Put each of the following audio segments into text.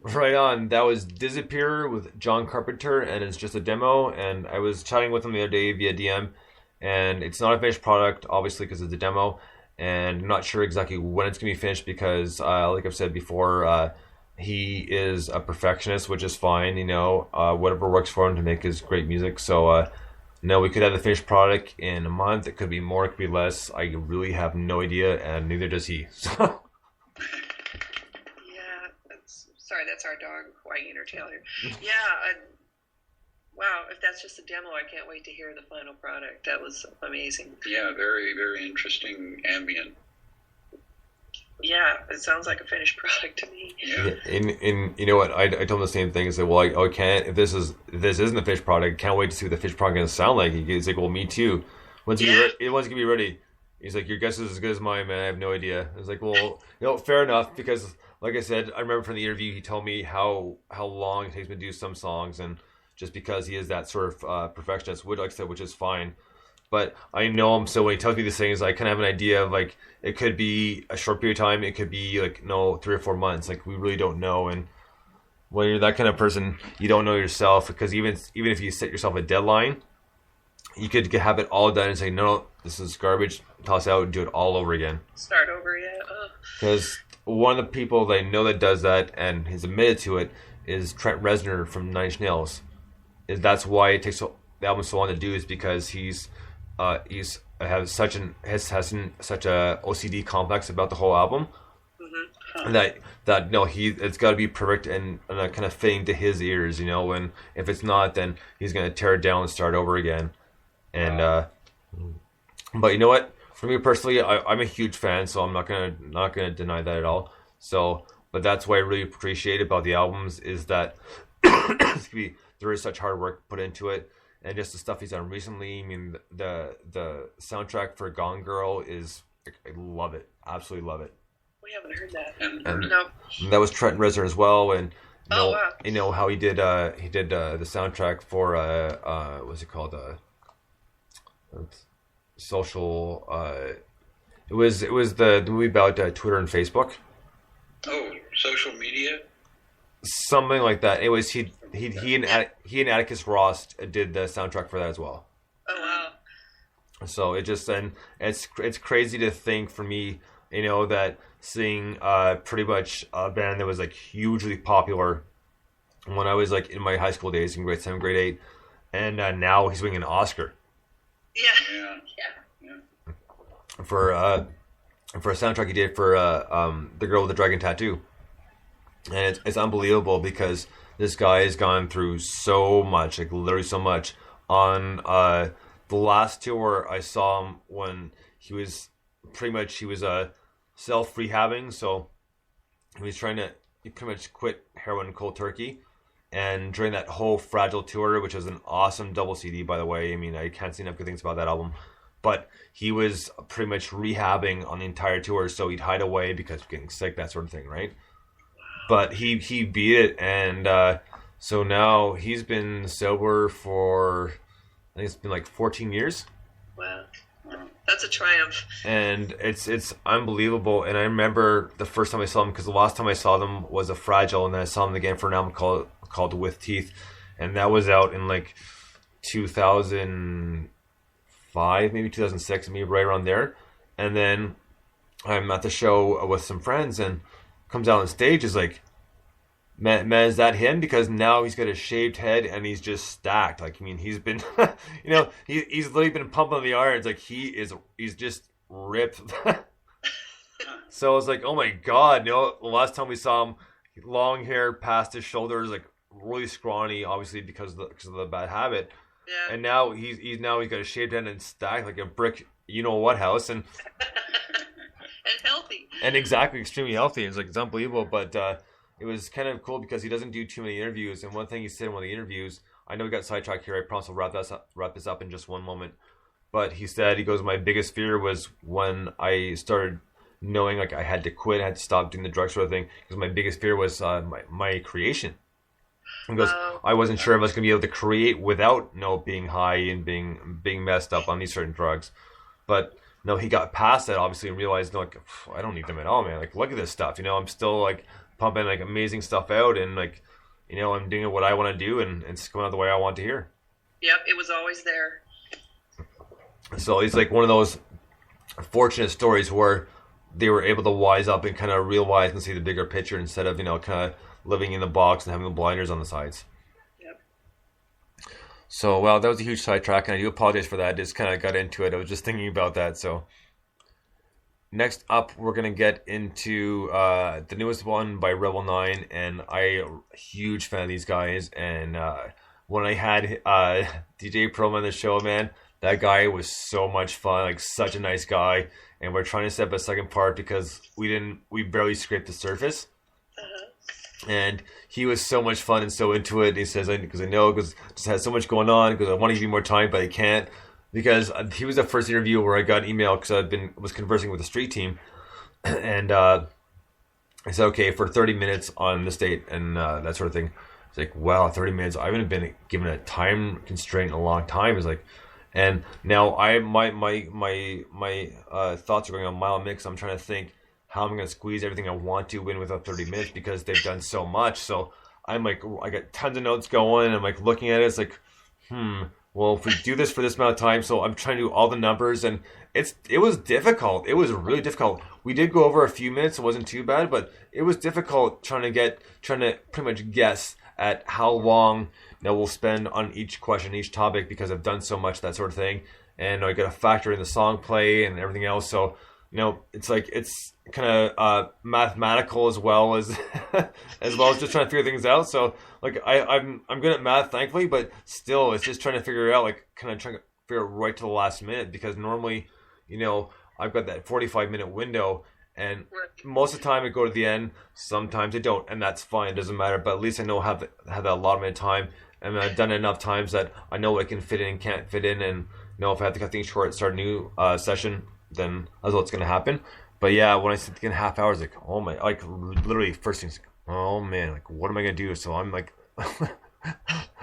Right on. That was Disappear with John Carpenter, and it's just a demo. And I was chatting with him the other day via DM, and it's not a finished product, obviously, because it's a demo. And I'm not sure exactly when it's gonna be finished because, like I've said before, he is a perfectionist, which is fine. Whatever works for him to make his great music. So, no, we could have the finished product in a month. It could be more, it could be less. I really have no idea, and neither does he. So. Yeah, that's our dog wagging her tail here. Yeah, wow, if that's just a demo, I can't wait to hear the final product. That was amazing. Yeah, very, very interesting ambient. Yeah, it sounds like a finished product to me. Yeah. In you know what, I told him the same thing. I said, well, I can't, if this isn't a finished product, I can't wait to see what the finished product is going to sound like. He's like, well, me too. When's it going to be ready? He's like, your guess is as good as mine, man. I have no idea. I was like, well, fair enough, because like I said, I remember from the interview he told me how long it takes me to do some songs, and just because he is that sort of perfectionist, which, like I said, which is fine. But I know him, so when he tells me these things, I kind of have an idea of, like, it could be a short period of time, it could be like, no, 3 or 4 months. Like, we really don't know. And when you're that kind of person, you don't know yourself, because even if you set yourself a deadline, you could have it all done and say, no, this is garbage, toss it out and do it all over again. Start over, yeah. Because one of the people that I know that does that and has admitted to it is Trent Reznor from Nine Inch Nails. That's why it takes the album so long to do, is because he's has such a OCD complex about the whole album. Mm-hmm. that no, it's got to be perfect and kind of fitting to his ears, and if it's not, then he's gonna tear it down and start over again. And but you know what? For me personally, I'm a huge fan, so I'm not gonna deny that at all. So, but that's what I really appreciate about the albums is that there is such hard work put into it, and just the stuff he's done recently. I mean, the soundtrack for Gone Girl is, I love it, absolutely love it. We haven't heard that. And no. That was Trent Reznor as well, and wow. How he did the soundtrack for what's it called, social, it was the movie about Twitter and Facebook. Oh, social media. Something like that. Anyways, he and Atticus Ross did the soundtrack for that as well. Oh wow! So it just, and it's crazy to think for me, that seeing pretty much a band that was like hugely popular when I was like in my high school days in grade 7, grade 8, and now he's winning an Oscar. Yeah. For a soundtrack he did for The Girl with the Dragon Tattoo. And it's unbelievable because this guy has gone through so much, like literally so much. On the last tour, I saw him when he was self-rehabbing, so he was trying to pretty much quit heroin cold turkey. And during that whole Fragile tour, which was an awesome double CD, by the way, I mean, I can't say enough good things about that album. But he was pretty much rehabbing on the entire tour, so he'd hide away because of getting sick, that sort of thing, right? But he beat it, and so now he's been sober for, I think it's been like 14 years. Wow. That's a triumph. And it's unbelievable. And I remember the first time I saw them, because the last time I saw them was a Fragile, and then I saw them again for an album called With Teeth, and that was out in like 2005, maybe 2006, maybe right around there. And then I'm at the show with some friends, and comes out on stage is like, man, is that him? Because now he's got a shaved head and he's just stacked. Like, I mean, he's been, he's literally been pumping the irons. Like, he's just ripped. So I was like, oh my god, the last time we saw him, long hair past his shoulders, like really scrawny, obviously because of the bad habit. Yeah. And now he's got a shaved head and stacked like a brick, what house, and and healthy. And exactly, extremely healthy. It's like, it's unbelievable, but it was kind of cool because he doesn't do too many interviews. And one thing he said in one of the interviews, I know we got sidetracked here. I promise I'll wrap this up in just one moment. But he goes, my biggest fear was when I started knowing like I had to quit, I had to stop doing the drug sort of thing, because my biggest fear was my creation. He goes, I wasn't sure if I was going to be able to create without being high and being messed up on these certain drugs. But no, he got past that obviously and realized, no, like, I don't need them at all, man. Like, look at this stuff. You know, I'm still like pumping like amazing stuff out, and like, you know, I'm doing what I want to do, and it's coming out the way I want to hear. Yep, it was always there. So he's like one of those fortunate stories where they were able to wise up and kind of realize and see the bigger picture instead of, you know, kind of living in the box and having the blinders on the sides. Yep. So, well, that was a huge sidetrack, and I do apologize for that. I just kind of got into it. I was just thinking about that. So, next up, we're going to get into the newest one by Rebel 9, and I'm a huge fan of these guys. And when I had DJ Promo on the show, man, that guy was so much fun, like such a nice guy. And we're trying to set up a second part because we barely scraped the surface. And he was so much fun and so into it. He says, because I know, because just has so much going on, because I want to give you more time, but I can't. Because he was the first interview where I got an email because was conversing with the street team. And I said, okay, for 30 minutes on this date and that sort of thing. It's like, wow, 30 minutes. I haven't been given a time constraint in a long time. It's like, and now my thoughts are going on a mile mix. I'm trying to think how I'm going to squeeze everything I want to in within 30 minutes because they've done so much. So I'm like, I got tons of notes going. And I'm like looking at it. It's like, well, if we do this for this amount of time, so I'm trying to do all the numbers, and it was difficult. It was really difficult. We did go over a few minutes. It wasn't too bad, but it was difficult trying to pretty much guess at how long we'll spend on each question, each topic, because I've done so much, that sort of thing. And I got to factor in the song play and everything else. So, you know, it's like, it's kind of mathematical as well as just trying to figure things out. So like I'm good at math, thankfully, but still it's just trying to figure it out, like kind of trying to figure it right to the last minute, because normally, you know, I've got that 45-minute window, and most of the time I go to the end. Sometimes I don't, and that's fine. It doesn't matter. But at least I know have that allotment of time, and I've done it enough times that I know what I can fit in and can't fit in. And you know, if I have to cut things short, start a new session, then that's what's going to happen. But yeah, when I sit in half hours, like, oh my, like literally first things, oh man, like what am I going to do? So I'm like,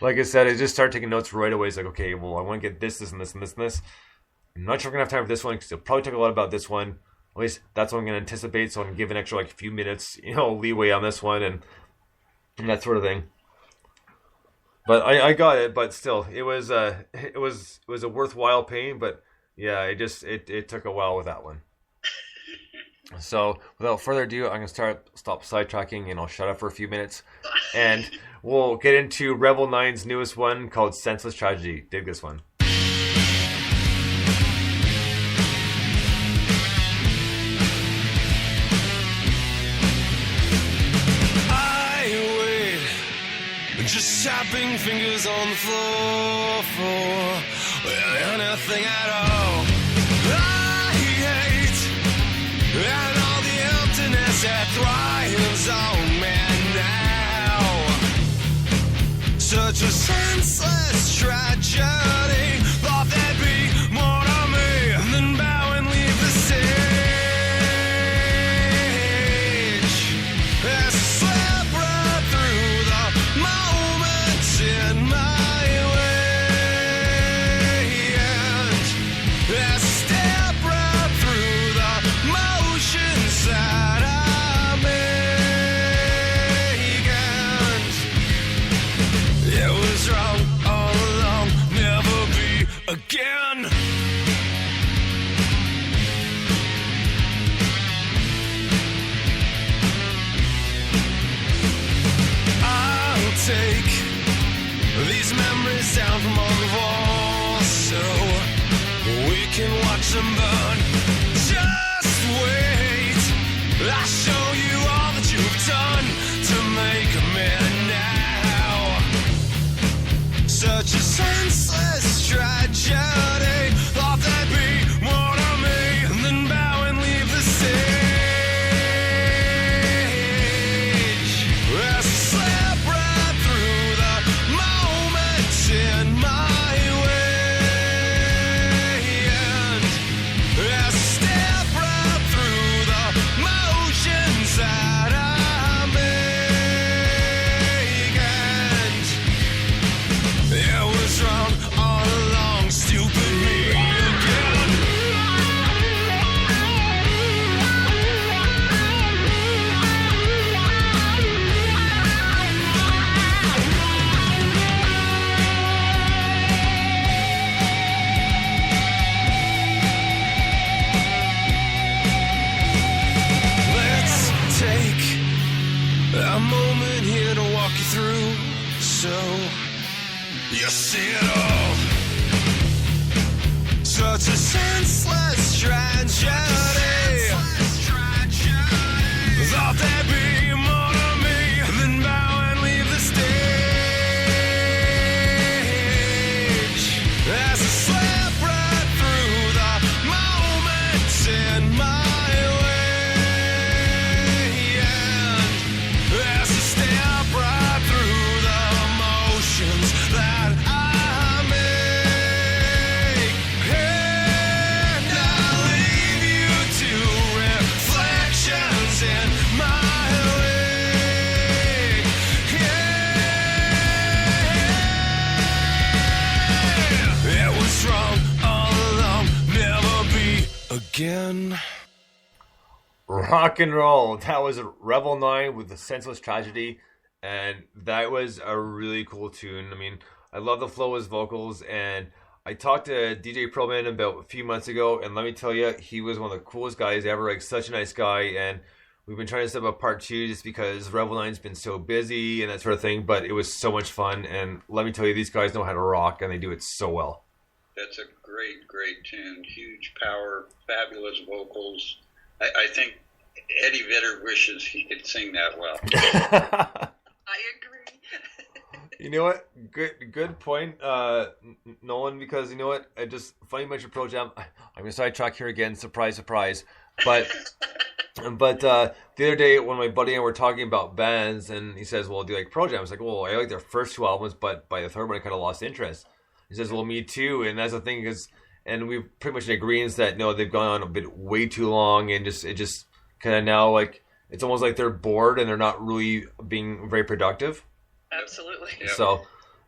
like I said, I just start taking notes right away. It's like, okay, well, I want to get this, this, and this, and this, and this. I'm not sure we're going to have time for this one because it'll probably talk a lot about this one. At least that's what I'm going to anticipate. So I'm going to give an extra like few minutes, you know, leeway on this one and that sort of thing. But I got it. But still, it was a worthwhile pain. But yeah, it took a while with that one. So without further ado, I'm going to stop sidetracking, and I'll shut up for a few minutes. And we'll get into Rebel 9's newest one called Senseless Tragedy. Dig this one. Just tapping fingers on the floor for anything at all. I hate and all the emptiness that thrives on me now. Such a senseless tragedy. Thought there'd be more to me than bow and leave the stage. As I slip right through the moments in my way, and as I step right through the motions that I make, and it was wrong all along, never be again. I'll take these memories down from on the wall so we can watch them burn. Just wait, I'll show you all that you've done to make me now. Such a senseless tragedy. Thought there'd be more to me than bow and leave the stage. As I slip right through the moments in my way, and as I step right through the motions that I make, and it was wrong all along, moment here to walk you through. So you see it all. Such a senseless tragedy. Thought there'd be more to me than bow and leave the stage. As I slip right through the moments in my way, and as I step right through the motions that I make, and I leave you to reflections in my wake. Yeah, it was wrong all along, never be again. Rock and roll. That was Rebel 9 with the Senseless Tragedy, and that was a really cool tune. I mean, I love the flow of his vocals, and I talked to DJ Proman about a few months ago, and let me tell you, he was one of the coolest guys ever, like such a nice guy, and we've been trying to set up a part 2 just because Rebel 9's been so busy and that sort of thing, but it was so much fun, and let me tell you, these guys know how to rock, and they do it so well. That's a great, great tune. Huge power, fabulous vocals. I think Eddie Vedder wishes he could sing that well. I agree. You know what? Good point, Nolan. Because you know what? I just funny you mentioned Pro Jam. I'm gonna sidetrack here again. Surprise, surprise. But the other day when my buddy and I were talking about bands, and he says, "Well, do you like Pro Jam?" I was like, "Well, I like their first 2 albums, but by the third one, I kind of lost interest." He says, "Well, me too." And that's the thing is, and we've pretty much in agreement that no, they've gone on a bit way too long, and it just kind of now like it's almost like they're bored and they're not really being very productive. Absolutely. Yep. So,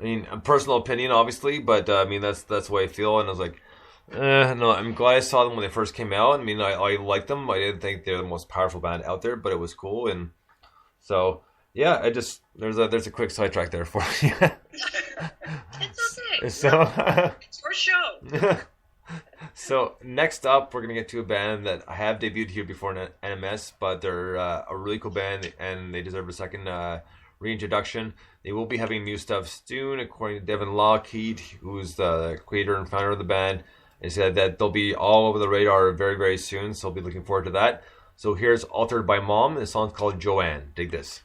I mean, a personal opinion, obviously, but I mean that's the way I feel. And I was like, no, I'm glad I saw them when they first came out. I mean, I liked them. I didn't think they're the most powerful band out there, but it was cool. And so, yeah, there's a quick sidetrack there for you. It's okay. So, It's your show. so next up, we're gonna get to a band that I have debuted here before in NMS, but they're a really cool band and they deserve a second reintroduction. They will be having new stuff soon, according to Devin Lockheed, who's the creator and founder of the band. They said that they'll be all over the radar very, very soon, so I'll be looking forward to that. So here's Altered by Mom, and the song's called Joanne. Dig this.